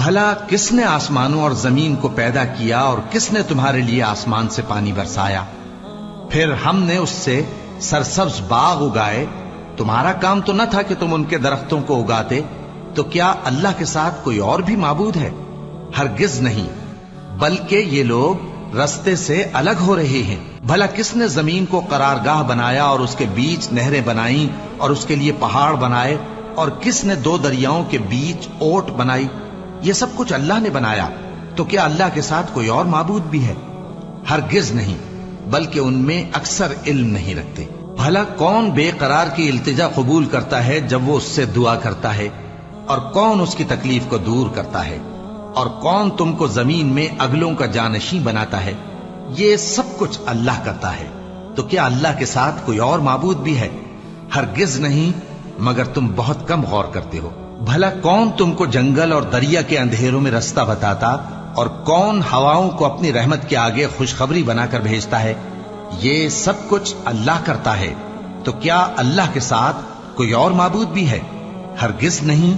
بھلا کس نے آسمانوں اور زمین کو پیدا کیا اور کس نے تمہارے لیے آسمان سے پانی برسایا؟ پھر ہم نے اس سے سرسبز باغ اگائے. تمہارا کام تو نہ تھا کہ تم ان کے درختوں کو اگاتے. تو کیا اللہ کے ساتھ کوئی اور بھی معبود ہے؟ ہرگز نہیں، بلکہ یہ لوگ رستے سے الگ ہو رہے ہیں. بھلا کس نے زمین کو قرارگاہ بنایا اور اس کے بیچ نہریں بنائیں اور اس کے لیے پہاڑ بنائے، اور کس نے دو دریاؤں کے بیچ اوٹ بنائی؟ یہ سب کچھ اللہ نے بنایا. تو کیا اللہ کے ساتھ کوئی اور معبود بھی ہے؟ ہرگز نہیں، بلکہ ان میں اکثر علم نہیں رکھتے. بھلا کون بے قرار کی التجا قبول کرتا ہے جب وہ اس سے دعا کرتا ہے، اور کون اس کی تکلیف کو دور کرتا ہے، اور کون تم کو زمین میں اگلوں کا جانشین بناتا ہے؟ یہ سب کچھ اللہ کرتا ہے. تو کیا اللہ کے ساتھ کوئی اور معبود بھی ہے؟ ہرگز نہیں، مگر تم بہت کم غور کرتے ہو. بھلا کون تم کو جنگل اور دریا کے اندھیروں میں رستہ بتاتا، اور کون ہواؤں کو اپنی رحمت کے آگے خوشخبری بنا کر بھیجتا ہے؟ یہ سب کچھ اللہ کرتا ہے. تو کیا اللہ کے ساتھ کوئی اور معبود بھی ہے؟ ہرگز نہیں.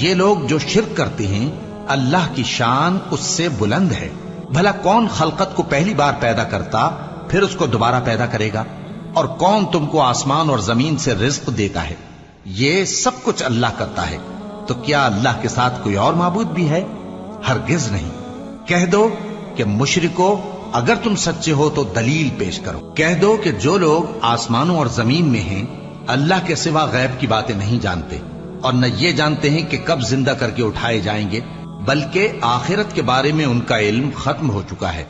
یہ لوگ جو شرک کرتے ہیں اللہ کی شان اس سے بلند ہے. بھلا کون خلقت کو پہلی بار پیدا کرتا پھر اس کو دوبارہ پیدا کرے گا؟ اور کون تم کو آسمان اور زمین سے رزق دیتا ہے؟ یہ سب کچھ اللہ کرتا ہے. تو کیا اللہ کے ساتھ کوئی اور معبود بھی ہے؟ ہرگز نہیں. کہہ دو کہ مشرکو، اگر تم سچے ہو تو دلیل پیش کرو. کہہ دو کہ جو لوگ آسمانوں اور زمین میں ہیں اللہ کے سوا غیب کی باتیں نہیں جانتے، اور نہ یہ جانتے ہیں کہ کب زندہ کر کے اٹھائے جائیں گے، بلکہ آخرت کے بارے میں ان کا علم ختم ہو چکا ہے،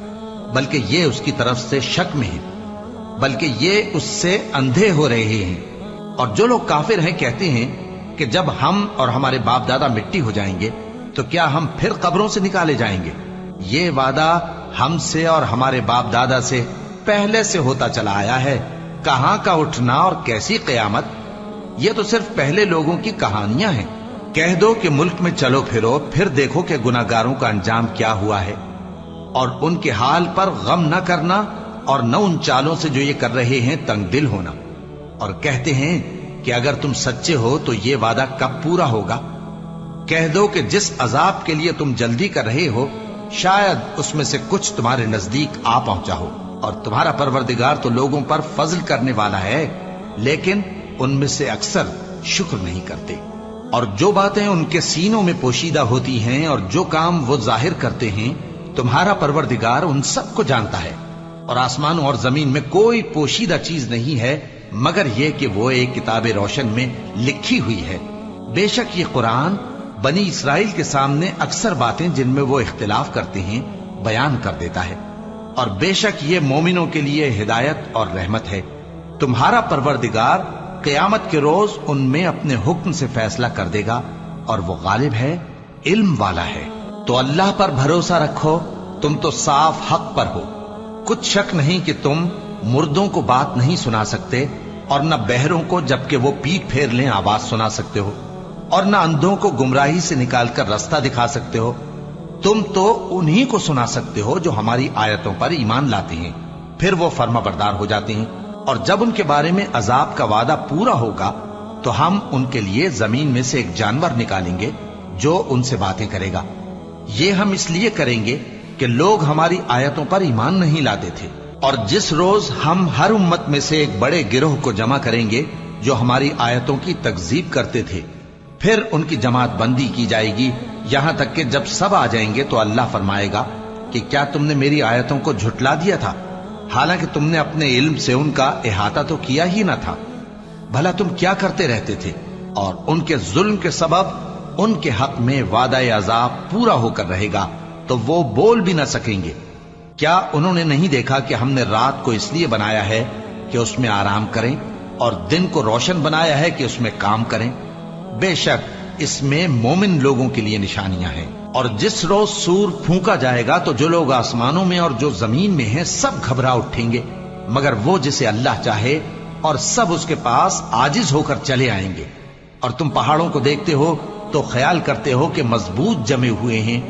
بلکہ یہ اس کی طرف سے شک میں ہے، بلکہ یہ اس سے اندھے ہو رہے ہیں. اور جو لوگ کافر ہیں کہتے ہیں کہ جب ہم اور ہمارے باپ دادا مٹی ہو جائیں گے تو کیا ہم پھر قبروں سے نکالے جائیں گے؟ یہ وعدہ ہم سے اور ہمارے باپ دادا سے پہلے سے ہوتا چلا آیا ہے. کہاں کا اٹھنا اور کیسی قیامت؟ یہ تو صرف پہلے لوگوں کی کہانیاں ہیں. کہہ دو کہ ملک میں چلو پھرو، پھر دیکھو کہ گناہگاروں کا انجام کیا ہوا ہے، اور ان کے حال پر غم نہ کرنا، اور نہ ان چالوں سے جو یہ کر رہے ہیں تنگ دل ہونا. اور کہتے ہیں کہ اگر تم سچے ہو تو یہ وعدہ کب پورا ہوگا؟ کہہ دو کہ جس عذاب کے لیے تم جلدی کر رہے ہو شاید اس میں سے کچھ تمہارے نزدیک آ پہنچا ہو، اور تمہارا پروردگار تو لوگوں پر فضل کرنے والا ہے، لیکن ان میں سے اکثر شکر نہیں کرتے. اور جو باتیں ان کے سینوں میں پوشیدہ ہوتی ہیں اور جو کام وہ ظاہر کرتے ہیں تمہارا پروردگار ان سب کو جانتا ہے. اور آسمانوں اور زمین میں کوئی پوشیدہ چیز نہیں ہے مگر یہ کہ وہ ایک کتاب روشن میں لکھی ہوئی ہے. بے شک یہ قرآن بنی اسرائیل کے سامنے اکثر باتیں جن میں وہ اختلاف کرتے ہیں بیان کر دیتا ہے، اور بے شک یہ مومنوں کے لیے ہدایت اور رحمت ہے. تمہارا پروردگار قیامت کے روز ان میں اپنے حکم سے فیصلہ کر دے گا، اور وہ غالب ہے، علم والا ہے. تو اللہ پر بھروسہ رکھو، تم تو صاف حق پر ہو. کچھ شک نہیں کہ تم مردوں کو بات نہیں سنا سکتے، اور نہ بہروں کو جبکہ وہ پیٹ پھیر لیں آواز سنا سکتے ہو، اور نہ اندھوں کو گمراہی سے نکال کر رستہ دکھا سکتے ہو. تم تو انہی کو سنا سکتے ہو جو ہماری آیتوں پر ایمان لاتے ہیں، پھر وہ فرما بردار ہو جاتے ہیں. اور جب ان کے بارے میں عذاب کا وعدہ پورا ہوگا تو ہم ان کے لیے زمین میں سے ایک جانور نکالیں گے جو ان سے باتیں کرے گا. یہ ہم اس لیے کریں گے کہ لوگ ہماری آیتوں پر ایمان نہیں لاتے تھے. اور جس روز ہم ہر امت میں سے ایک بڑے گروہ کو جمع کریں گے جو ہماری آیتوں کی تکذیب کرتے تھے، پھر ان کی جماعت بندی کی جائے گی یہاں تک کہ جب سب آ جائیں گے تو اللہ فرمائے گا کہ کیا تم نے میری آیتوں کو جھٹلا دیا تھا، حالانکہ تم نے اپنے علم سے ان کا احاطہ تو کیا ہی نہ تھا. بھلا تم کیا کرتے رہتے تھے؟ اور ان کے ظلم کے سبب ان کے حق میں وعدہ عذاب پورا ہو کر رہے گا تو وہ بول بھی نہ سکیں گے. کیا انہوں نے نہیں دیکھا کہ ہم نے رات کو اس لیے بنایا ہے کہ اس میں آرام کریں، اور دن کو روشن بنایا ہے کہ اس میں کام کریں؟ بے شک اس میں مومن لوگوں کے لیے نشانیاں ہیں. اور جس روز سور پھونکا جائے گا تو جو لوگ آسمانوں میں اور جو زمین میں ہیں سب گھبرا اٹھیں گے مگر وہ جسے اللہ چاہے، اور سب اس کے پاس عاجز ہو کر چلے آئیں گے. اور تم پہاڑوں کو دیکھتے ہو تو خیال کرتے ہو کہ مضبوط جمے ہوئے ہیں،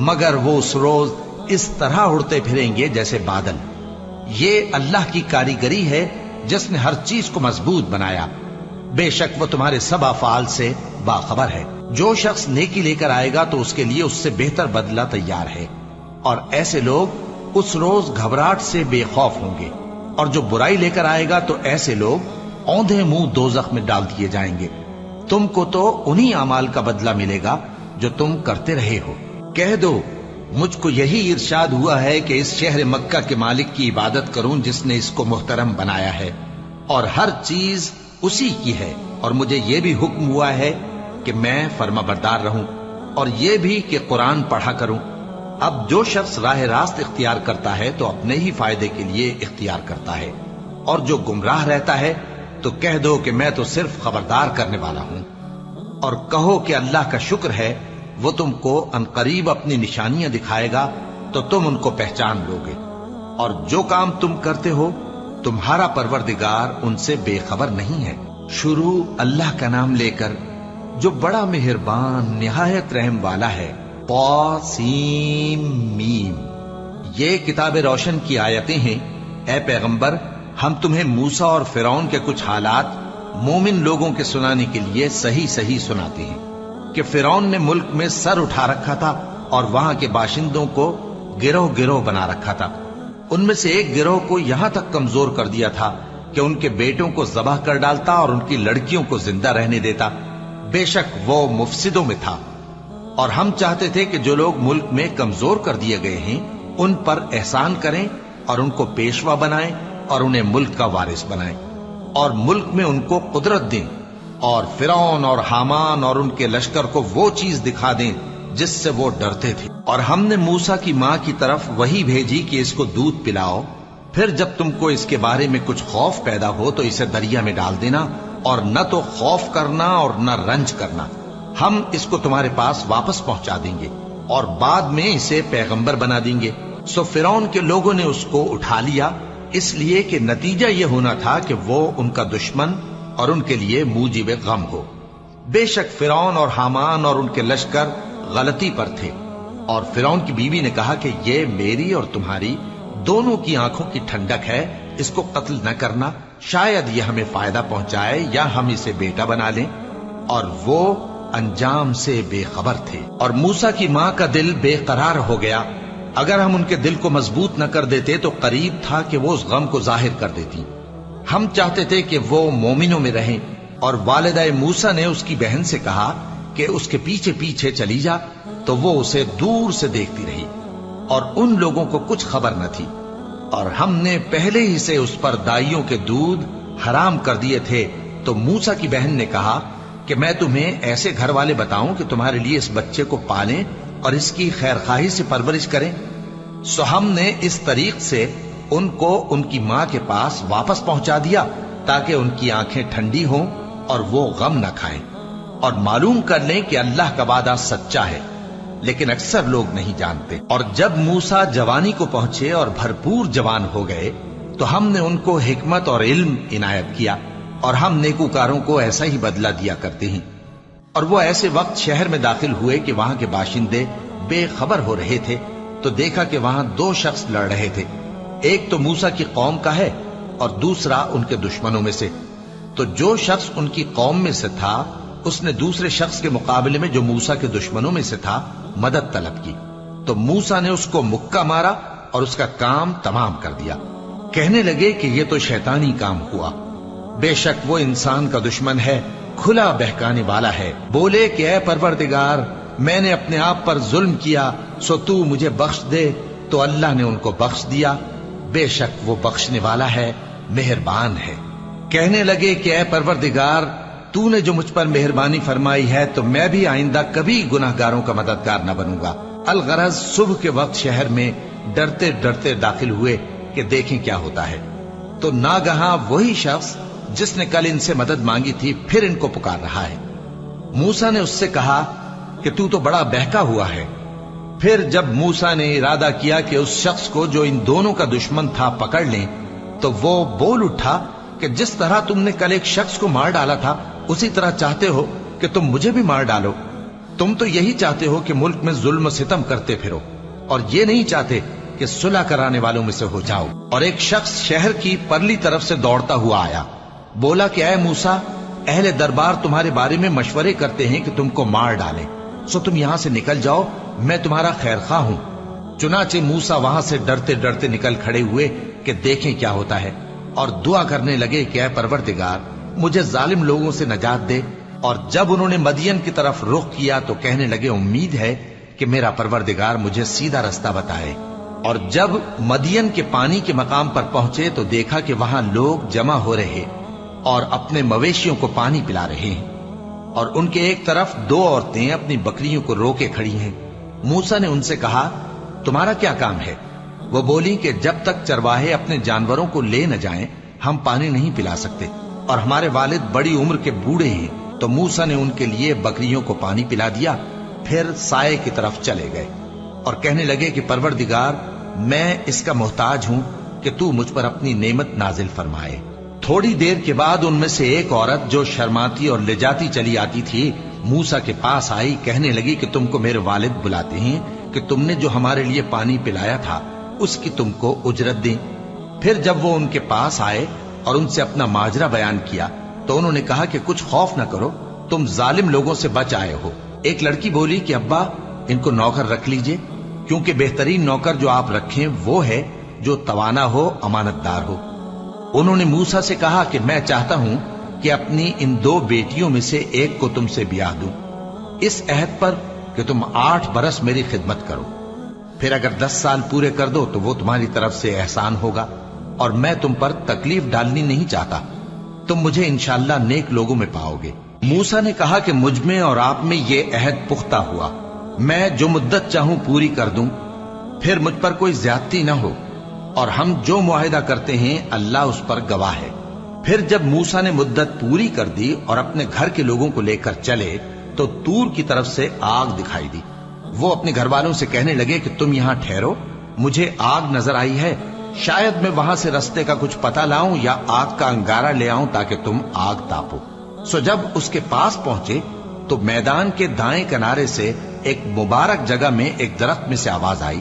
مگر وہ اس روز اس طرح اڑتے پھریں گے جیسے بادل. یہ اللہ کی کاریگری ہے جس نے ہر چیز کو مضبوط بنایا. بے شک وہ تمہارے سب افعال سے باخبر ہے. جو شخص نیکی لے کر آئے گا تو اس کے لیے اس سے بہتر بدلہ تیار ہے، اور ایسے لوگ اس روز گھبراہٹ سے بے خوف ہوں گے، اور جو برائی لے کر آئے گا تو ایسے لوگ اوندھے منہ دوزخ میں ڈال دیے جائیں گے۔ تم کو تو انہی اعمال کا بدلہ ملے گا جو تم کرتے رہے ہو۔ کہہ دو مجھ کو یہی ارشاد ہوا ہے کہ اس شہر مکہ کے مالک کی عبادت کروں جس نے اس کو محترم بنایا ہے، اور ہر چیز اسی کی ہے، اور مجھے یہ بھی حکم ہوا ہے کہ میں فرما بردار رہوں، اور یہ بھی کہ قرآن پڑھا کروں۔ اب جو شخص راہ راست اختیار کرتا ہے تو اپنے ہی فائدے کے لیے اختیار کرتا ہے، اور جو گمراہ رہتا ہے تو کہہ دو کہ میں تو صرف خبردار کرنے والا ہوں۔ اور کہو کہ اللہ کا شکر ہے وہ تم کو عنقریب اپنی نشانیاں دکھائے گا تو تم ان کو پہچان لو گے، اور جو کام تم کرتے ہو تمہارا پروردگار ان سے بے خبر نہیں ہے۔ شروع اللہ کا نام لے کر جو بڑا مہربان نہایت رحم والا ہے۔ طاسیم۔ یہ کتاب روشن کی آیتیں ہیں۔ اے پیغمبر، ہم تمہیں موسیٰ اور فرعون کے کچھ حالات مومن لوگوں کے سنانے کے لیے صحیح صحیح سناتے ہیں کہ فرعون نے ملک میں سر اٹھا رکھا تھا اور وہاں کے باشندوں کو گروہ گروہ بنا رکھا تھا۔ ان میں سے ایک گروہ کو یہاں تک کمزور کر دیا تھا کہ ان کے بیٹوں کو ذبح کر ڈالتا اور ان کی لڑکیوں کو زندہ رہنے دیتا۔ بے شک وہ مفسدوں میں تھا، اور ہم چاہتے تھے کہ جو لوگ ملک میں کمزور کر دیے گئے ہیں ان پر احسان کریں اور ان کو پیشوا بنائیں اور انہیں ملک کا وارث بنائیں، اور ملک میں ان کو قدرت دیں، اور فرعون اور حامان اور ان کے لشکر کو وہ چیز دکھا دیں جس سے وہ ڈرتے تھے۔ اور ہم نے موسیٰ کی ماں کی طرف وحی بھیجی کہ اس کو دودھ پلاؤ، پھر جب تم کو اس کے بارے میں کچھ خوف پیدا ہو تو اسے دریا میں ڈال دینا، اور نہ تو خوف کرنا اور نہ رنج کرنا، ہم اس کو تمہارے پاس واپس پہنچا دیں گے اور بعد میں اسے پیغمبر بنا دیں گے۔ سو فرعون کے لوگوں نے اس کو اٹھا لیا، اس لیے کہ نتیجہ یہ ہونا تھا کہ وہ ان کا دشمن اور ان کے لیے موجب غم ہو۔ بے شک فرعون اور حامان اور ان کے لشکر غلطی پر تھے، اور فرعون کی بیوی نے کہا کہ یہ میری اور تمہاری دونوں کی آنکھوں کی ٹھنڈک ہے، اس کو قتل نہ کرنا، شاید یہ ہمیں فائدہ پہنچائے یا ہم اسے بیٹا بنا لیں، اور وہ انجام سے بے خبر تھے۔ اور موسیٰ کی ماں کا دل بے قرار ہو گیا، اگر ہم ان کے دل کو مضبوط نہ کر دیتے تو قریب تھا کہ وہ اس غم کو ظاہر کر دیتی۔ ہم چاہتے تھے کہ وہ مومنوں میں رہیں، اور والدہ موسیٰ نے اس کی بہن سے کہا کہ اس کے پیچھے پیچھے چلی جا، تو وہ اسے دور سے دیکھتی رہی، اور ان لوگوں کو کچھ خبر نہ تھی، اور ہم نے پہلے ہی سے اس پر دائیوں کے دودھ حرام کر دیے تھے۔ تو موسیٰ کی بہن نے کہا کہ میں تمہیں ایسے گھر والے بتاؤں کہ تمہارے لیے اس بچے کو پالیں اور اس کی خیر خواہی سے پرورش کریں۔ سو ہم نے اس طریق سے ان کو ان کی ماں کے پاس واپس پہنچا دیا تاکہ ان کی آنکھیں ٹھنڈی ہوں اور وہ غم نہ کھائیں، اور معلوم کر لیں کہ اللہ کا وعدہ سچا ہے، لیکن اکثر لوگ نہیں جانتے۔ اور جب موسیٰ جوانی کو پہنچے اور بھرپور جوان ہو گئے تو ہم نے ان کو حکمت اور علم عنایت کیا، اور ہم نیکوکاروں کو ایسا ہی بدلہ دیا کرتے ہیں۔ اور وہ ایسے وقت شہر میں داخل ہوئے کہ وہاں کے باشندے بے خبر ہو رہے تھے، تو دیکھا کہ وہاں دو شخص لڑ رہے تھے، ایک تو موسیٰ کی قوم کا ہے اور دوسرا ان کے دشمنوں میں سے۔ تو جو شخص ان کی قوم میں سے تھا اس نے دوسرے شخص کے مقابلے میں جو موسیٰ کے دشمنوں میں سے تھا مدد طلب کی، تو موسیٰ نے اس کو مکہ مارا اور اس کا کام تمام کر دیا۔ کہنے لگے کہ یہ تو شیطانی کام ہوا، بے شک وہ انسان کا دشمن ہے، کھلا بہکانے والا ہے۔ بولے کہ اے پروردگار، میں نے اپنے آپ پر ظلم کیا، سو تو مجھے بخش دے، تو اللہ نے ان کو بخش دیا، بے شک وہ بخشنے والا ہے، مہربان ہے۔ کہنے لگے کہ اے پروردگار، تو نے جو مجھ پر مہربانی فرمائی ہے تو میں بھی آئندہ کبھی گناہ گاروں کا مددگار نہ بنوں گا۔ الغرض صبح کے وقت شہر میں ڈرتے ڈرتے داخل ہوئے کہ دیکھیں کیا ہوتا ہے، تو ناگہاں وہی شخص جس نے کل ان سے مدد مانگی تھی پھر ان کو پکار رہا ہے۔ موسیٰ نے اس سے کہا کہ تو بڑا بہکا ہوا ہے۔ پھر جب موسیٰ نے ارادہ کیا کہ اس شخص کو جو ان دونوں کا دشمن تھا پکڑ لیں، تو وہ بول اٹھا کہ جس طرح تم نے کل ایک شخص کو مار ڈالا تھا اسی طرح چاہتے ہو کہ تم مجھے بھی مار ڈالو۔ تم تو یہی چاہتے ہو کہ ملک میں ظلم و ستم کرتے پھرو، اور یہ نہیں چاہتے کہ صلح کرانے والوں میں سے ہو جاؤ۔ اور ایک شخص شہر کی پرلی طرف سے دوڑتا ہوا آیا، بولا کہ اے موسیٰ، اہل دربار تمہارے بارے میں مشورے کرتے ہیں کہ تم کو مار ڈالیں، سو تم یہاں سے نکل جاؤ، میں تمہارا خیر خواہ ہوں۔ چنانچہ موسیٰ وہاں سے ڈرتے ڈرتے نکل کھڑے ہوئے کہ دیکھیں کیا ہوتا ہے، اور دعا کرنے لگے کہ اے پروردگار مجھے ظالم لوگوں سے نجات دے۔ اور جب انہوں نے مدین کی طرف رخ کیا تو کہنے لگے امید ہے کہ میرا پروردگار مجھے سیدھا رستہ بتائے۔ اور جب مدین کے پانی کے مقام پر پہنچے تو دیکھا کہ وہاں لوگ جمع ہو رہے اور اپنے مویشیوں کو پانی پلا رہے ہیں، اور ان کے ایک طرف دو عورتیں اپنی بکریوں کو روکے کھڑی ہیں۔ موسیٰ نے ان سے کہا تمہارا کیا کام ہے؟ وہ بولی کہ جب تک چرواہے اپنے جانوروں کو لے نہ جائیں ہم پانی نہیں پلا سکتے، اور ہمارے والد بڑی عمر کے بوڑھے ہیں۔ تو موسیٰ نے ان کے لیے بکریوں کو پانی پلا دیا، پھر سائے کی طرف چلے گئے اور کہنے لگے کہ پروردگار میں اس کا محتاج ہوں کہ تو مجھ پر اپنی نعمت نازل فرمائے۔ تھوڑی دیر کے بعد ان میں سے ایک عورت جو شرماتی اور لجاتی چلی آتی تھی موسیٰ کے پاس آئی، کہنے لگی کہ تم کو میرے والد بلاتے ہیں کہ تم نے جو ہمارے لیے پانی پلایا تھا اس کی تم کو اجرت دیں۔ پھر جب وہ ان کے پاس آئے اور ان سے اپنا ماجرا بیان کیا تو انہوں نے کہا کہ کچھ خوف نہ کرو، تم ظالم لوگوں سے بچ آئے ہو۔ ایک لڑکی بولی کہ ابا ان کو نوکر رکھ لیجئے، کیونکہ بہترین نوکر جو آپ رکھیں وہ ہے جو توانا ہو، امانت دار ہو۔ انہوں نے موسیٰ سے کہا کہ میں چاہتا ہوں کہ اپنی ان دو بیٹیوں میں سے ایک کو تم سے بیاہ دوں، اس عہد پر کہ تم 8 برس میری خدمت کرو، پھر اگر 10 سال پورے کر دو تو وہ تمہاری طرف سے احسان ہوگا، اور میں تم پر تکلیف ڈالنی نہیں چاہتا، تم مجھے انشاءاللہ نیک لوگوں میں پاؤ گے۔ موسیٰ نے کہا کہ مجھ میں اور آپ میں یہ عہد پختہ ہوا، میں جو مدت چاہوں پوری کر دوں، پھر مجھ پر کوئی زیادتی نہ ہو، اور ہم جو معاہدہ کرتے ہیں اللہ اس پر گواہ ہے۔ پھر جب موسیٰ نے مدت پوری کر دی اور اپنے گھر کے لوگوں کو لے کر چلے تو طور کی طرف سے آگ دکھائی دی۔ وہ اپنے گھر والوں سے کہنے لگے کہ تم یہاں ٹھہرو، مجھے آگ نظر آئی ہے، شاید میں وہاں سے رستے کا کچھ پتہ لاؤں یا آگ کا انگارہ لے آؤں تاکہ تم آگ تاپو۔ سو جب اس کے پاس پہنچے تو میدان کے دائیں کنارے سے ایک مبارک جگہ میں ایک درخت میں سے آواز آئی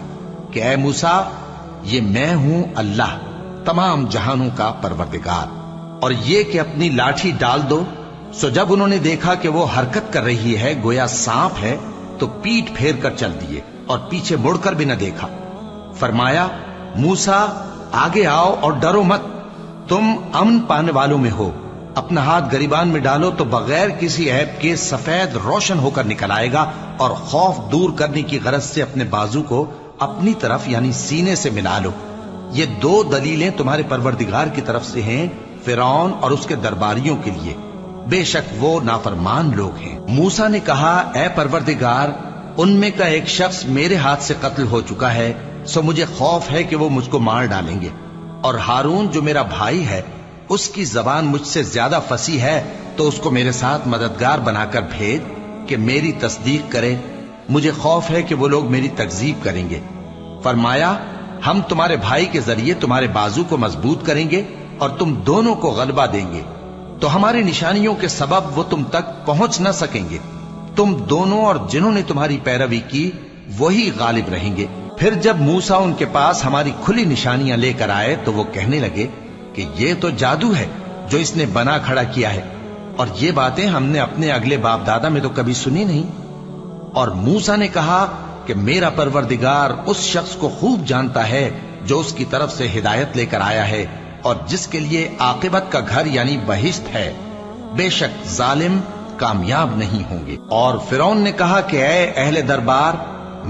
کہ اے موسیٰ، یہ میں ہوں اللہ، تمام جہانوں کا پروردگار، اور یہ کہ اپنی لاٹھی ڈال دو۔ سو جب انہوں نے دیکھا کہ وہ حرکت کر رہی ہے گویا سانپ ہے تو پیٹ پھیر کر چل دیے اور پیچھے مڑ کر بھی نہ دیکھا۔ فرمایا موسیٰ آگے آؤ اور ڈرو مت، تم امن پانے والوں میں ہو، اپنا ہاتھ گریبان میں ڈالو تو بغیر کسی عیب کے سفید روشن ہو کر نکل آئے گا، اور خوف دور کرنے کی غرض سے اپنے بازو کو اپنی طرف یعنی سینے سے ملا لو۔ یہ 2 دلیلیں تمہارے پروردگار کی طرف سے ہیں فرعون اور اس کے درباریوں کے لیے، بے شک وہ نافرمان لوگ ہیں۔ موسیٰ نے کہا اے پروردگار ان میں کا ایک شخص میرے ہاتھ سے قتل ہو چکا ہے، سو مجھے خوف ہے کہ وہ مجھ کو مار ڈالیں گے، اور ہارون جو میرا بھائی ہے اس کی زبان مجھ سے زیادہ فصیح ہے، تو اس کو میرے ساتھ مددگار بنا کر بھیج کہ میری تصدیق کرے، مجھے خوف ہے کہ وہ لوگ میری تکذیب کریں گے۔ فرمایا ہم تمہارے بھائی کے ذریعے تمہارے بازو کو مضبوط کریں گے اور تم دونوں کو غلبہ دیں گے، تو ہماری نشانیوں کے سبب وہ تم تک پہنچ نہ سکیں گے، تم دونوں اور جنہوں نے تمہاری پیروی کی وہی غالب رہیں گے۔ پھر جب موسیٰ ان کے پاس ہماری کھلی نشانیاں لے کر آئے تو وہ کہنے لگے کہ یہ تو جادو ہے جو اس نے بنا کھڑا کیا ہے، اور یہ باتیں ہم نے اپنے اگلے باپ دادا میں تو کبھی سنی نہیں۔ اور موسیٰ نے کہا کہ میرا پروردگار اس شخص کو خوب جانتا ہے جو اس کی طرف سے ہدایت لے کر آیا ہے اور جس کے لیے عاقبت کا گھر یعنی بہشت ہے، بے شک ظالم کامیاب نہیں ہوں گے۔ اور فرعون نے کہا کہ اے اہل دربار،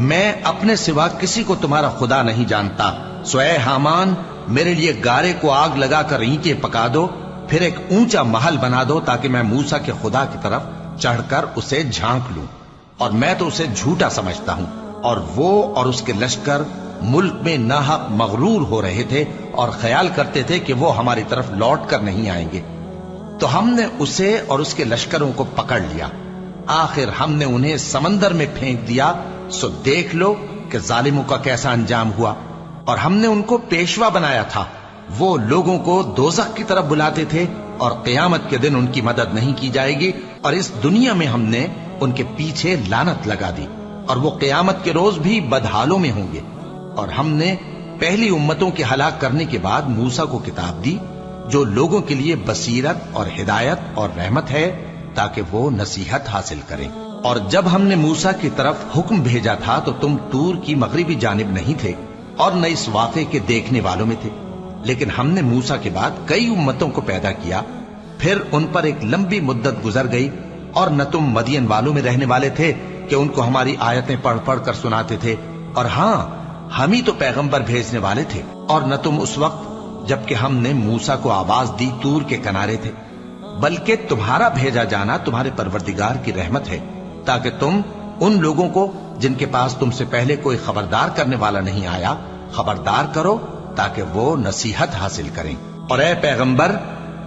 میں اپنے سوا کسی کو تمہارا خدا نہیں جانتا، سو اے حامان میرے لیے گارے کو آگ لگا کر اینٹیں پکا دو، پھر ایک اونچا محل بنا دو تاکہ میں موسیٰ کے خدا کی طرف چڑھ کر اسے جھانک لوں، اور میں تو اسے جھوٹا سمجھتا ہوں۔ اور وہ اور اس کے لشکر ملک میں ناحق مغرور ہو رہے تھے اور خیال کرتے تھے کہ وہ ہماری طرف لوٹ کر نہیں آئیں گے، تو ہم نے اسے اور اس کے لشکروں کو پکڑ لیا، آخر ہم نے انہیں سمندر میں پھینک دیا، سو دیکھ لو کہ ظالموں کا کیسا انجام ہوا۔ اور ہم نے ان کو پیشوا بنایا تھا، وہ لوگوں کو دوزخ کی طرف بلاتے تھے، اور قیامت کے دن ان کی مدد نہیں کی جائے گی، اور اس دنیا میں ہم نے ان کے پیچھے لعنت لگا دی، اور وہ قیامت کے روز بھی بدحالوں میں ہوں گے۔ اور ہم نے پہلی امتوں کے ہلاک کرنے کے بعد موسیٰ کو کتاب دی جو लोगों के लिए बसीरत और हिदायत और रहमत है ताकि वो नसीहत हासिल करें। और जब हमने मूसा की तरफ हुक्म भेजा था तो तुम तूर की मगरिबी जानिब नहीं थे और न इस वाक़े के देखने वालों में थे, लेकिन हमने मूसा के बाद कई उम्मतों को पैदा किया, फिर उन पर एक लंबी मुद्दत गुजर गई, और न तुम मदियन वालों में रहने वाले थे कि उनको हमारी आयतें पढ़ पढ़ कर सुनाते थे, और हाँ, हम ही तो पैगंबर भेजने वाले थे। और न तुम उस वक्त जबकि हमने मूसा को आवाज दी तूर के किनारे थे, बल्कि तुम्हारा भेजा जाना तुम्हारे परवरदिगार की रहमत है ताकि तुम उन लोगों को जिनके पास तुमसे पहले कोई खबरदार करने वाला नहीं आया खबरदार करो ताकि वो नसीहत हासिल करें। और ए पैगंबर,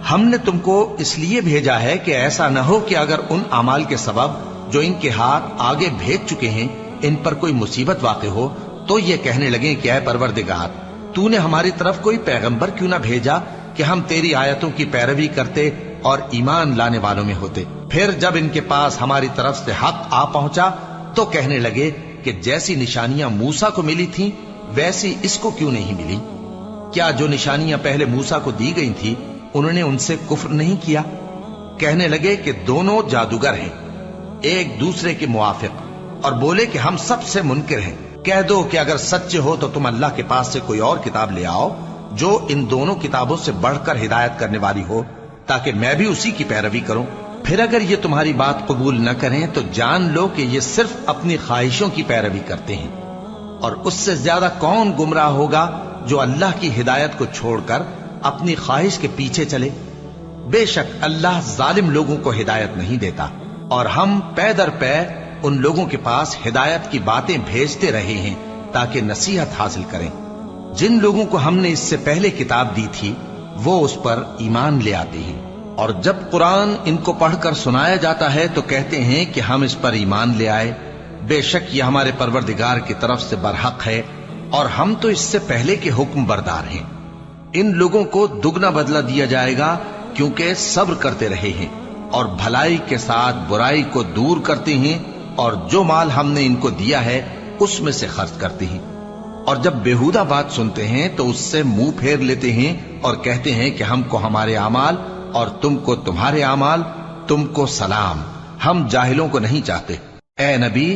हमने तुमको इसलिए भेजा है कि ऐसा न हो कि अगर उन अमाल के सबब जो इनके हाथ आगे भेज चुके हैं इन पर कोई मुसीबत वाक़ हो तो ये कहने लगे कि ऐ परवरदिगार, तूने हमारी तरफ कोई पैगंबर क्यों ना भेजा कि हम तेरी आयतों की पैरवी करते और ईमान लाने वालों में होते। फिर जब इनके पास हमारी तरफ से हक आ पहुंचा तो कहने लगे कि जैसी निशानियां मूसा को मिली थीं वैसी इसको क्यों नहीं मिली। क्या जो निशानियां पहले मूसा को दी गई थी उन्होंने उनसे कुफ्र नहीं किया। कहने लगे कि दोनों जादूगर हैं एक दूसरे के मुआफिक, और बोले कि हम सबसे मुनकिर हैं। कह दो कि अगर सच्चे हो तो तुम अल्लाह के पास से कोई और किताब ले आओ जो इन दोनों किताबों से बढ़कर हिदायत करने वाली हो ताकि मैं भी उसी की पैरवी करूं। फिर अगर ये तुम्हारी बात कबूल न करें तो जान लो कि ये सिर्फ अपनी ख्वाहिशों की पैरवी करते हैं, और उससे ज्यादा कौन गुमराह होगा जो अल्लाह की हिदायत को छोड़कर अपनी ख्वाहिश के पीछे चले। बेशक अल्लाह जालिम लोगों को हिदायत नहीं देता, और हम पै दर पै उन लोगों के पास हिदायत की बातें भेजते रहे हैं ताकि नसीहत हासिल करें। जिन लोगों को हमने इससे पहले किताब दी थी वो उस पर ईमान ले आते हैं, और जब कुरान इनको पढ़कर सुनाया जाता है तो कहते हैं कि हम इस पर ईमान ले आए। बेशक ये हमारे परवरदिगार की तरफ से बरहक है, और हम तो इससे पहले के हुक्म बरदार हैं। इन लोगों को दुगना बदला दिया जाएगा क्योंकि सब्र करते रहे हैं और भलाई के साथ बुराई को दूर करते हैं, और जो माल हमने इनको दिया है उसमें से खर्च करते हैं। और जब बेहुदा बात सुनते हैं तो उससे मुंह फेर लेते हैं और कहते हैं कि हमको हमारे आमाल और तुमको तुम्हारे आमाल, तुमको सलाम, हम जाहिलों को नहीं चाहते। ए नबी,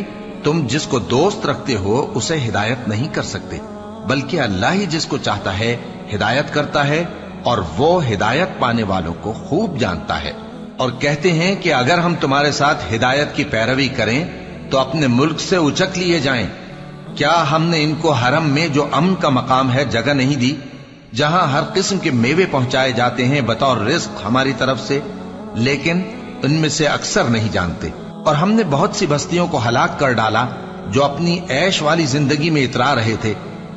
तुम जिसको दोस्त रखते हो उसे हिदायत नहीं कर सकते, बल्कि अल्लाह ही जिसको चाहता है हिदायत करता है, और वो हिदायत पाने वालों को खूब जानता है। और कहते हैं कि अगर हम तुम्हारे साथ हिदायत की पैरवी करें तो अपने मुल्क से उचक लिए जाएं। क्या हमने इनको हरम में जो अमन का मकाम है जगह नहीं दी, जहां हर किस्म के मेवे पहुंचाए जाते हैं बतौर रिज्क हमारी तरफ से, लेकिन उनमें से अक्सर नहीं जानते। और हमने बहुत सी बस्तियों को हलाक कर डाला जो अपनी ऐश वाली जिंदगी में इतरा रहे थे,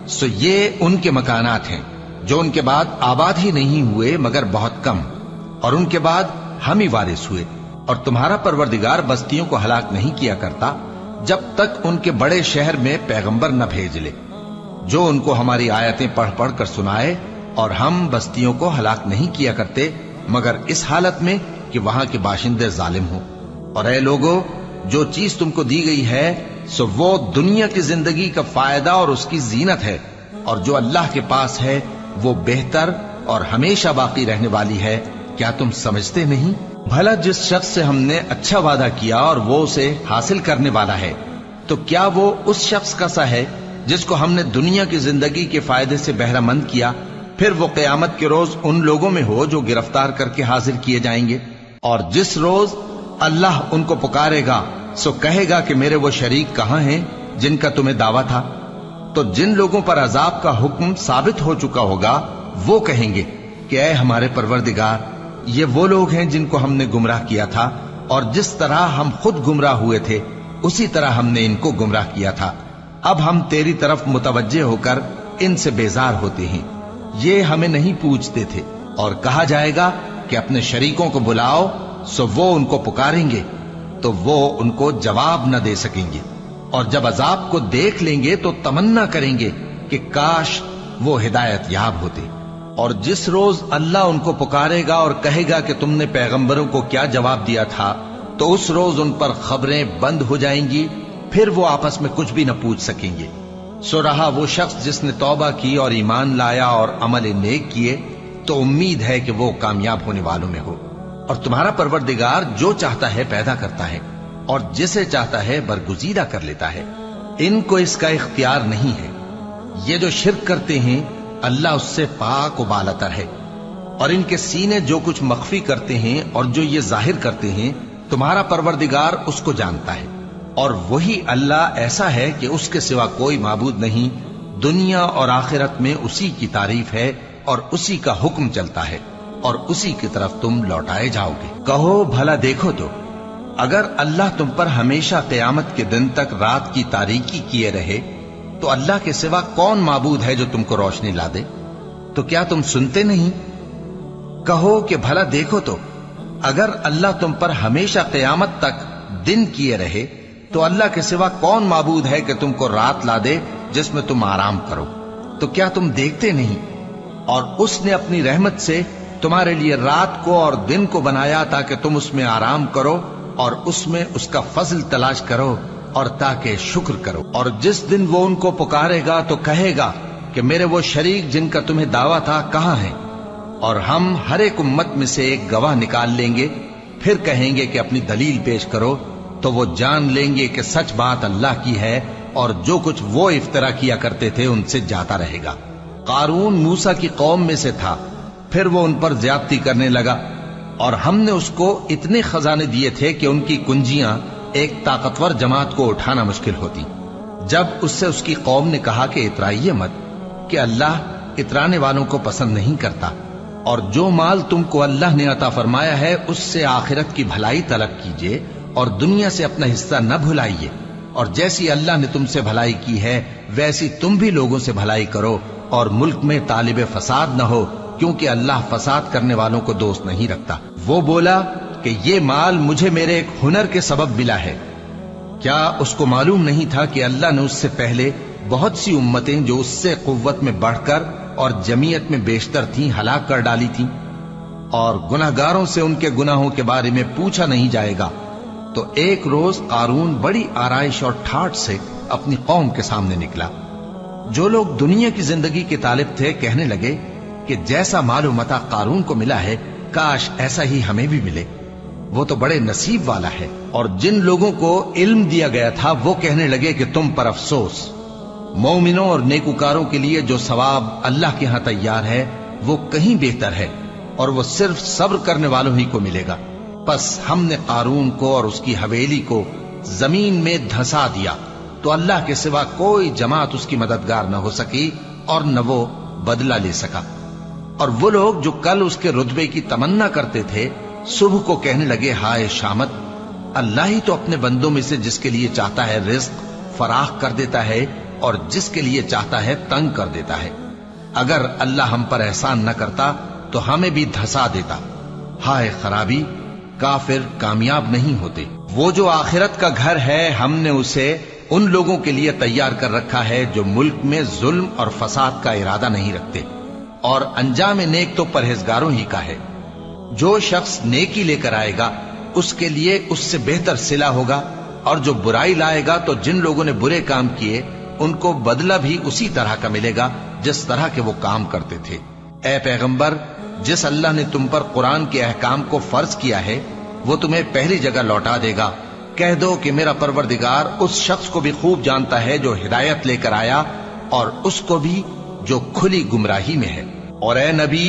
सो ये उनके मकानात हैं जो उनके बाद आबाद ही नहीं हुए मगर बहुत कम, और उनके बाद हम ही वारिस हुए। और तुम्हारा परवरदिगार बस्तियों को हलाक नहीं किया करता जब तक उनके बड़े शहर में पैगंबर न भेज ले जो उनको हमारी आयतें पढ़ पढ़ कर सुनाए, और हम बस्तियों को हलाक नहीं किया करते मगर इस हालत में कि वहां के बाशिंदे जालिम हो। और ऐ लोगों, जो चीज तुमको दी गई है सो वो दुनिया की जिंदगी का फायदा और उसकी जीनत है, और जो अल्लाह के पास है वो बेहतर और हमेशा बाकी रहने वाली है। क्या तुम समझते नहीं? भला जिस शख्स से हमने अच्छा वादा किया और वो उसे हासिल करने वाला है, तो क्या वो उस शख्स का सा है जिसको हमने दुनिया की जिंदगी के फायदे से बहरामंद किया, फिर वो क़यामत के रोज उन लोगों में हो जो गिरफ्तार करके हाजिर किए जाएंगे। और जिस रोज अल्लाह उनको पुकारेगा सो कहेगा कि मेरे वो शरीक कहां हैं जिनका तुम्हें दावा था। तो जिन लोगों पर अजाब का हुक्म साबित हो चुका होगा वो कहेंगे कि ऐ हमारे परवरदिगार, ये वो लोग हैं जिनको हमने गुमराह किया था, और जिस तरह हम खुद गुमराह हुए थे उसी तरह हमने इनको गुमराह किया था। अब हम तेरी तरफ मुतवज्जे होकर इनसे बेजार होते हैं, ये हमें नहीं पूछते थे। और कहा जाएगा कि अपने शरीकों को बुलाओ, सो वो उनको पुकारेंगे तो वो उनको जवाब न दे सकेंगे, और जब अजाब को देख लेंगे तो तमन्ना करेंगे कि काश वो हिदायत याब होते। और जिस रोज अल्लाह उनको पुकारेगा और कहेगा कि तुमने पैगंबरों को क्या जवाब दिया था, तो उस रोज उन पर खबरें बंद हो जाएंगी, फिर वो आपस में कुछ भी न पूछ सकेंगे। सो रहा वो शख्स जिसने तौबा की और ईमान लाया और अमल नेक किए, تو उम्मीद है कि वो कामयाब होने वालों में हो। और तुम्हारा परवरदिगार जो चाहता है पैदा करता है और जिसे चाहता है बरगुजीदा कर लेता है। इनको इसका इख्तियार नहीं है। ये जो शिर्क करते हैं अल्लाह उससे पाक व बालातर है। और इनके सीने जो कुछ मख्फी करते हैं और जो ये जाहिर करते हैं तुम्हारा परवरदिगार उसको जानता है। और वही अल्लाह ऐसा है कि उसके सिवा कोई माबूद नहीं। दुनिया और आखिरत में उसी की तारीफ है और उसी का हुक्म चलता है और उसी की तरफ तुम लौटाए जाओगे। कहो भला देखो तो अगर अल्लाह तुम पर हमेशा क़यामत के दिन तक रात की तारीकी किए रहे तो अल्लाह के सिवा कौन माबूद है जो तुमको रोशनी ला दे? तो क्या तुम सुनते नहीं? कहो कि भला देखो तो अगर अल्लाह तुम पर हमेशा क़यामत तक दिन किए रहे तो अल्लाह के सिवा कौन माबूद है कि तुमको रात ला दे जिसमें तुम आराम करो? तो क्या तुम देखते नहीं? और उसने अपनी रहमत से तुम्हारे लिए रात को और दिन को बनाया ताकि तुम उसमें आराम करो और उसमें उसका फजल तलाश करो और ताकि शुक्र करो। और जिस दिन वो उनको पुकारेगा तो कहेगा कि मेरे वो शरीक जिनका तुम्हें दावा था कहाँ हैं? और हम हर एक उम्मत में से एक गवाह निकाल लेंगे। फिर कहेंगे कि अपनी दलील पेश करो, तो वो जान लेंगे कि सच बात अल्लाह की है और जो कुछ वो इफ्तरा किया करते थे उनसे जाता रहेगा। कारून मूसा की कौम में से था, फिर वो उन पर ज्यादती करने लगा और हमने उसको इतने खजाने दिए थे कि उनकी कुंजियां एक ताकतवर जमात को उठाना मुश्किल होती। जब उससे उसकी कौम ने कहा कि इतराइए मत, कि अल्लाह इतराने वालों को पसंद नहीं करता, और जो माल तुमको अल्लाह ने अता फरमाया है उससे आखिरत की भलाई तलब कीजिए और दुनिया से अपना हिस्सा न भुलाइए। और जैसी अल्लाह ने तुमसे भलाई की है वैसी तुम भी लोगों से भलाई करो और मुल्क में तालिब फसाद न हो, क्योंकि अल्लाह फसाद करने वालों को दोस्त नहीं रखता। वो बोला कि ये माल मुझे मेरे एक हुनर के सबब मिला है। क्या उसको मालूम नहीं था कि अल्लाह ने उससे पहले बहुत सी उम्मतें जो उससे कुव्वत में बढ़कर और जमीयत में बेशतर थीं हलाक कर डाली थीं, और गुनाहगारों से उनके गुनाहों के बारे में पूछा नहीं जाएगा। तो एक रोज कारून बड़ी आराइश और ठाठ से अपनी कौम के सामने निकला। जो लोग दुनिया की जिंदगी के तालिब थे कहने लगे कि जैसा मालूम मता कारून को मिला है काश ऐसा ही हमें भी मिले, वो तो बड़े नसीब वाला है। और जिन लोगों को इल्म दिया गया था वो कहने लगे कि तुम पर अफसोस, मोमिनों और नेकुकारों के लिए जो सवाब अल्लाह के यहां तैयार है वो कहीं बेहतर है और वो सिर्फ सब्र करने वालों ही को मिलेगा। बस हमने कारून को और उसकी हवेली को जमीन में धंसा दिया तो अल्लाह के सिवा कोई जमात उसकी मददगार न हो सकी और न वो बदला ले सका। और वो लोग जो कल उसके रुतबे की तमन्ना करते थे सुबह को कहने लगे, हाय शामत, अल्लाह ही तो अपने बंदों में से जिसके लिए चाहता है रिज्क फराख कर देता है और जिसके लिए चाहता है तंग कर देता है। अगर अल्लाह हम पर एहसान न करता तो हमें भी धंसा देता। हाय खराबी, काफिर कामयाब नहीं होते। वो जो आखिरत का घर है हमने उसे उन लोगों के लिए तैयार कर रखा है जो मुल्क में जुल्म और फसाद का इरादा नहीं रखते, और अंजाम नेक तो परहेजगारों ही का है। जो शख्स नेकी लेकर आएगा उसके लिए उससे बेहतर सिला होगा, और जो बुराई लाएगा तो जिन लोगों ने बुरे काम किए उनको बदला भी उसी तरह का मिलेगा जिस तरह के वो काम करते थे। ए पैगंबर, जिस अल्लाह ने तुम पर कुरान के अहकाम को फर्ज किया है वो तुम्हें पहली जगह लौटा देगा। कह दो कि मेरा परवरदिगार उस शख्स को भी खूब जानता है जो हिदायत लेकर आया और उसको भी जो खुली गुमराही में है। और ए नबी,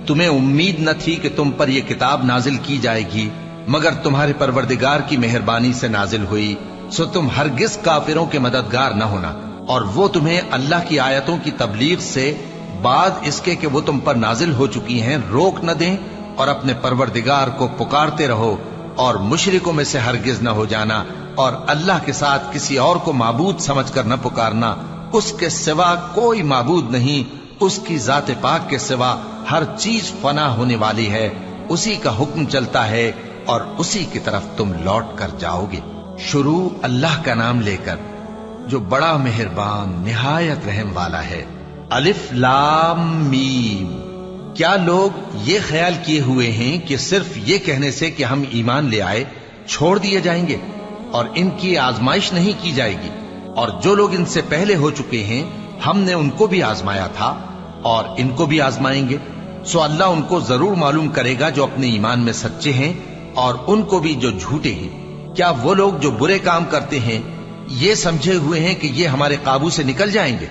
तुम्हें उम्मीद न थी कि तुम पर यह किताब नाजिल की जाएगी मगर तुम्हारे परवरदिगार की मेहरबानी से नाजिल हुई, सो तुम हरगिज काफिरों के मददगार न होना। और वो तुम्हें अल्लाह की आयतों की तबलीग से बाद इसके कि वो तुम पर नाजिल हो चुकी हैं रोक न दें, और अपने परवरदिगार को पुकारते रहो और मुशरिकों में से हरगिज न हो जाना, और अल्लाह के साथ किसी और को माबूद समझकर न पुकारना। उसके सिवा कोई माबूद नहीं, उसकी जाते पाक के सिवा हर चीज फना होने वाली है, उसी का हुक्म चलता है और उसी की तरफ तुम लौट कर जाओगे। शुरू अल्लाह का नाम लेकर जो बड़ा मेहरबान निहायत रहम वाला है। अलिफ लाम मीम। क्या लोग ये ख्याल किए हुए हैं कि सिर्फ ये कहने से कि हम ईमान ले आए छोड़ दिए जाएंगे और इनकी आजमाइश नहीं की जाएगी? और जो लोग इनसे पहले हो चुके हैं हमने उनको भी आजमाया था और इनको भी आजमाएंगे। सो अल्लाह उनको जरूर मालूम करेगा जो अपने ईमान में सच्चे हैं और उनको भी जो झूठे हैं। क्या वो लोग जो बुरे काम करते हैं ये समझे हुए हैं कि ये हमारे काबू से निकल जाएंगे?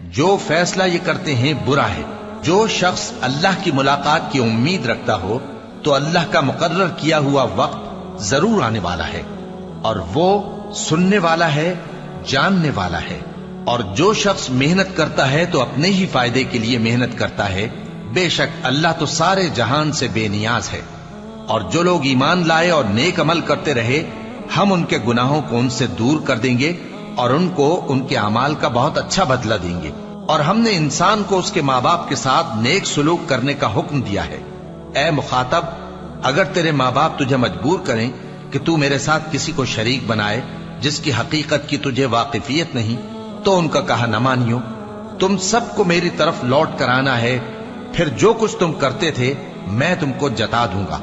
जो फैसला ये करते हैं बुरा है। जो शख्स अल्लाह की मुलाकात की उम्मीद रखता हो तो अल्लाह का मुकर्रर किया हुआ वक्त जरूर आने वाला है और वो सुनने वाला है, जानने वाला है। और जो शख्स मेहनत करता है तो अपने ही फायदे के लिए मेहनत करता है। बेशक अल्लाह तो सारे जहान से बेनियाज है। और जो लोग ईमान लाए और नेक अमल करते रहे, हम उनके गुनाहों को उनसे दूर कर देंगे और उनको उनके अमाल का बहुत अच्छा बदला देंगे। और हमने इंसान को उसके माँ बाप के साथ नेक सुलूक करने का हुक्म दिया है। ए मुखातब, अगर तेरे माँ बाप तुझे मजबूर करें कि तू मेरे साथ किसी को शरीक बनाए जिसकी हकीकत की तुझे वाकिफियत नहीं, तो उनका कहा न मानियो। तुम सबको मेरी तरफ लौट कर आना है, फिर जो कुछ तुम करते थे मैं तुमको जता दूंगा।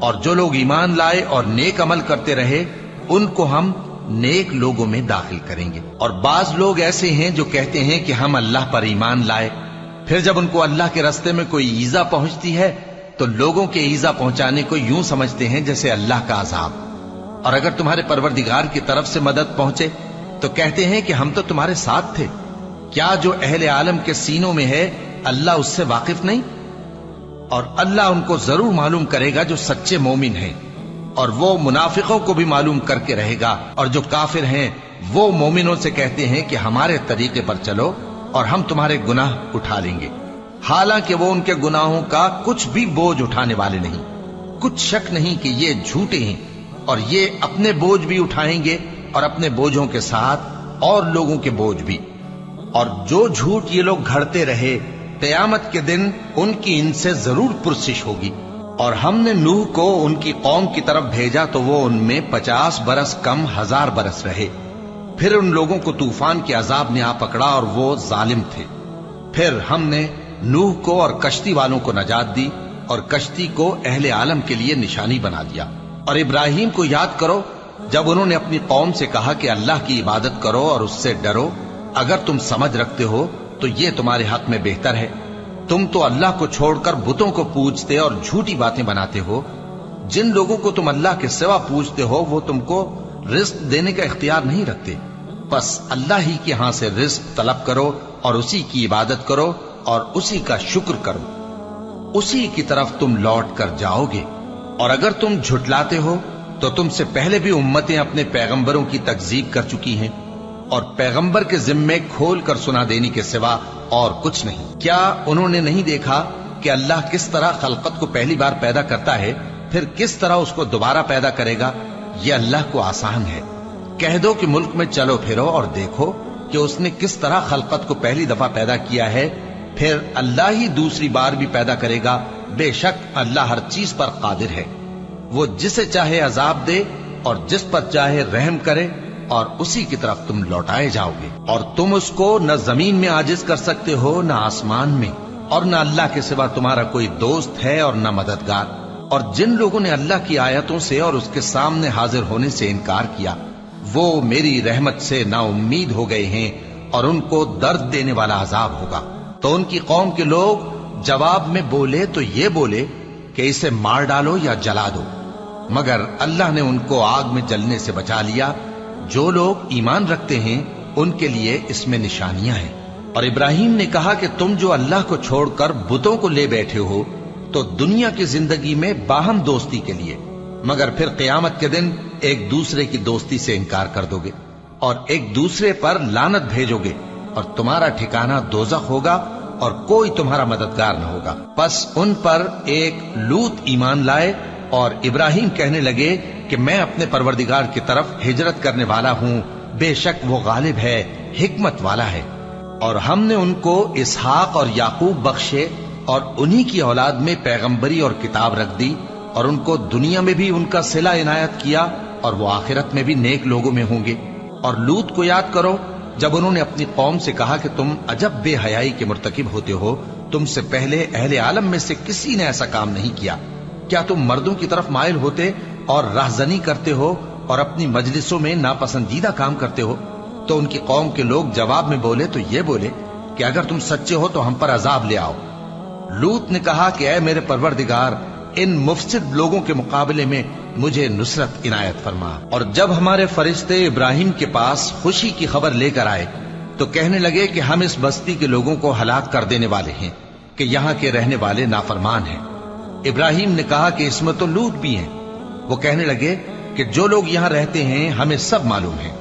और जो लोग ईमान लाए और नेक अमल करते रहे उनको हम नेक लोगों में दाखिल करेंगे। और बाज लोग ऐसे हैं जो कहते हैं कि हम अल्लाह पर ईमान लाए, फिर जब उनको अल्लाह के रास्ते में कोई ईजा पहुंचती है तो लोगों के ईजा पहुंचाने को यूं समझते हैं जैसे अल्लाह का अजाब। और अगर तुम्हारे परवरदिगार की तरफ से मदद पहुंचे तो कहते हैं कि हम तो तुम्हारे साथ थे। क्या जो अहले आलम के सीनों में है अल्लाह उससे वाकिफ नहीं? और अल्लाह उनको जरूर मालूम करेगा जो सच्चे मोमिन हैं, और वो मुनाफिकों को भी मालूम करके रहेगा। और जो काफिर हैं वो मोमिनों से कहते हैं कि हमारे तरीके पर चलो और हम तुम्हारे गुनाह उठा लेंगे, हालांकि वो उनके गुनाहों का कुछ भी बोझ उठाने वाले नहीं। कुछ शक नहीं कि ये झूठे हैं और ये अपने बोझ भी उठाएंगे और अपने बोझों के साथ और लोगों के बोझ भी। और जो झूठ ये लोग घड़ते रहे, क़यामत के दिन उनकी इनसे जरूर पुरसिश होगी। और हमने नूह को उनकी कौम की तरफ भेजा तो वो उनमें 50 बरस कम 1000 बरस रहे। फिर उन लोगों को तूफान के अजाब ने आ पकड़ा और वो जालिम थे। फिर हमने नूह को और कश्ती वालों को नजात दी और कश्ती को अहले आलम के लिए निशानी बना दिया। और इब्राहिम को याद करो जब उन्होंने अपनी कौम से कहा कि अल्लाह की इबादत करो और उससे डरो, अगर तुम समझ रखते हो तो ये तुम्हारे हक में बेहतर है। तुम तो अल्लाह को छोड़कर बुतों को पूजते और झूठी बातें बनाते हो। जिन लोगों को तुम अल्लाह के सिवा पूजते हो वो तुमको रिस्क देने का इख्तियार नहीं रखते। बस अल्लाह ही के यहां से रिस्क तलब करो और उसी की इबादत करो और उसी का शुक्र करो। उसी की तरफ तुम लौट कर जाओगे। और अगर तुम झुटलाते हो तो तुमसे पहले भी उम्मतें अपने पैगंबरों की तकजीब कर चुकी हैं और पैगंबर के जिम्मे खोल कर सुना देने के सिवा और कुछ नहीं। क्या उन्होंने नहीं देखा कि अल्लाह किस तरह खलकत को पहली बार पैदा करता है, फिर किस तरह उसको दोबारा पैदा करेगा? ये अल्लाह को आसान है। कह दो कि मुल्क में चलो फिरो और देखो कि उसने किस तरह खलकत को पहली दफा पैदा किया है, फिर अल्लाह ही दूसरी बार भी पैदा करेगा। बेशक अल्लाह हर चीज पर कादिर है। वो जिसे चाहे अजाब दे और जिस पर चाहे रहम करे और उसी की तरफ तुम लौटाए जाओगे। और तुम उसको न जमीन में आजिज कर सकते हो न आसमान में, और न अल्लाह के सिवा तुम्हारा कोई दोस्त है और न मददगार। और जिन लोगों ने अल्लाह की आयतों से और उसके सामने हाजिर होने से इनकार किया, वो मेरी रहमत से नाउम्मीद हो गए हैं और उनको दर्द देने वाला अजाब होगा। तो उनकी कौम के लोग जवाब में बोले तो ये बोले कि इसे मार डालो या जला दो, मगर अल्लाह ने उनको आग में जलने से बचा लिया। जो लोग ईमान रखते हैं उनके लिए इसमें निशानियां हैं। और इब्राहिम ने कहा कि तुम जो अल्लाह को छोड़कर बुतों को ले बैठे हो तो दुनिया की जिंदगी में बाहम दोस्ती के लिए, मगर फिर क़यामत के दिन एक दूसरे की दोस्ती से इनकार कर दोगे और एक दूसरे पर लानत भेजोगे और तुम्हारा ठिकाना दोज़ख होगा और कोई तुम्हारा मददगार न होगा। बस उन पर एक लूत ईमान लाए और इब्राहिम कहने लगे कि मैं अपने परवरदिगार की तरफ हिजरत करने वाला हूं, बेशक वो गालिब है, हिकमत वाला है। और हमने उनको इसहाक और याकूब बख्शे और उन्हीं की औलाद में पैगंबरी और किताब रख दी और उनको दुनिया में भी उनका सिला इनायत किया और वो आखिरत में भी नेक लोगों में होंगे। और लूत को याद करो जब उन्होंने अपनी कौम से कहा कि तुम अजब बेहयाई के मुर्तकिब होते हो, तुमसे पहले अहले आलम में से किसी ने ऐसा काम नहीं किया। क्या तुम मर्दों की तरफ माइल होते और राहजनी करते हो और अपनी मजलिसों में नापसंदीदा काम करते हो? तो उनकी कौम के लोग जवाब में बोले तो ये बोले कि अगर तुम सच्चे हो तो हम पर अजाब ले आओ। लूत ने कहा कि ऐ मेरे परवरदिगार, इन मुफसिद लोगों के मुकाबले में मुझे नुसरत इनायत फरमा। और जब हमारे फरिश्ते इब्राहिम के पास खुशी की खबर लेकर आए तो कहने लगे कि हम इस बस्ती के लोगों को हलाक कर देने वाले हैं कि यहाँ के रहने वाले नाफरमान हैं। इब्राहिम ने कहा कि इसमें तो लूत भी हैं। वो कहने लगे कि जो लोग यहाँ रहते हैं हमें सब मालूम है,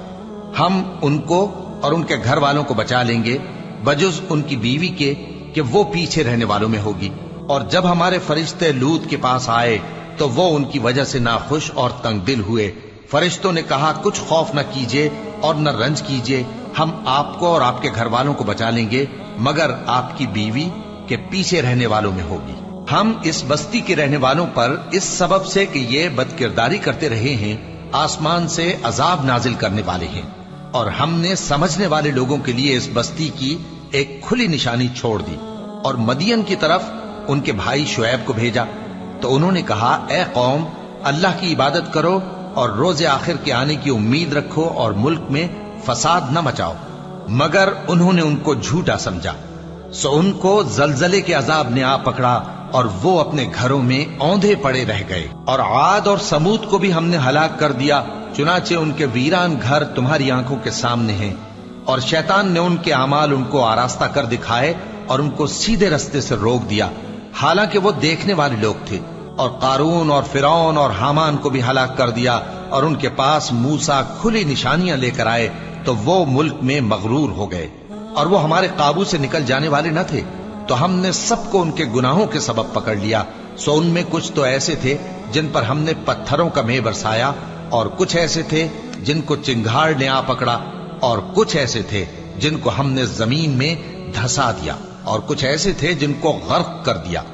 हम उनको और उनके घर वालों को बचा लेंगे बजुज उनकी बीवी के कि वो पीछे रहने वालों में होगी। और जब हमारे फरिश्ते लूत के पास आए तो वो उनकी वजह से नाखुश और तंग दिल हुए। फरिश्तों ने कहा, कुछ खौफ न कीजिए और न रंज कीजिए, हम आपको और आपके घर वालों को बचा लेंगे, मगर आपकी बीवी के पीछे रहने वालों में होगी। हम इस बस्ती के रहने वालों पर इस सबब से कि ये बदकिरदारी करते रहे हैं आसमान से अजाब नाजिल करने वाले हैं। और हमने समझने वाले लोगों के लिए इस बस्ती की एक खुली निशानी छोड़ दी। और मदियन की तरफ उनके भाई शुएब को भेजा तो उन्होंने कहा, ए कौम, अल्लाह की इबादत करो और रोजे आखिर के आने की उम्मीद रखो और मुल्क में फसाद न मचाओ। मगर उन्होंने उनको झूठा समझा, सो उनको जलजले के अजाब ने आ पकड़ा और वो अपने घरों में औंधे पड़े रह गए। और आद और समूद को भी हमने हलाक कर दिया, चुनाचे उनके वीरान घर तुम्हारी आंखों के सामने हैं। और शैतान ने उनके अमाल उनको आरास्ता कर दिखाए और उनको सीधे रास्ते से रोक दिया, हालांकि वो देखने वाले लोग थे। और कारून और फिरौन और हामान को भी हलाक कर दिया। और उनके पास मूसा खुली निशानियां लेकर आए तो वो मुल्क में मगरूर हो गए और वो हमारे काबू से निकल जाने वाले न थे। तो हमने सबको उनके गुनाहों के सबब पकड़ लिया। सो उनमें कुछ तो ऐसे थे जिन पर हमने पत्थरों का मेह बरसाया, और कुछ ऐसे थे जिनको चिंगार ने आ पकड़ा, और कुछ ऐसे थे जिनको हमने जमीन में धंसा दिया, और कुछ ऐसे थे जिनको गर्क कर दिया।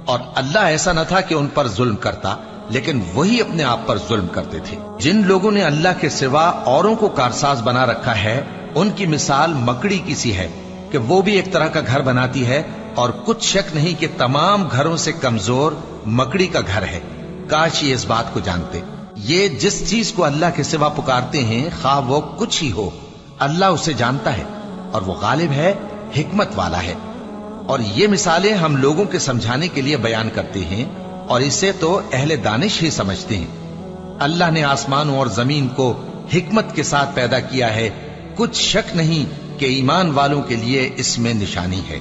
और अल्लाह ऐसा न था कि उन पर जुल्म करता, लेकिन वही अपने आप पर जुल्म करते थे। जिन लोगों ने अल्लाह के सिवा औरों को कारसाज बना रखा है, उनकी मिसाल मकड़ी की सी है कि वो भी एक तरह का घर बनाती है, और कुछ शक नहीं कि तमाम घरों से कमजोर मकड़ी का घर है। काश ये इस बात को जानते। ये जिस चीज को अल्लाह के सिवा पुकारते हैं, खा वो कुछ ही हो, अल्लाह उसे जानता है और वो गालिब है, हिकमत वाला है। और ये मिसालें हम लोगों के समझाने के लिए बयान करते हैं, और इसे तो अहले दानिश ही समझते हैं। अल्लाह ने आसमानों और जमीन को हिकमत के साथ पैदा किया है, कुछ शक नहीं कि ईमान वालों के लिए इसमें निशानी है।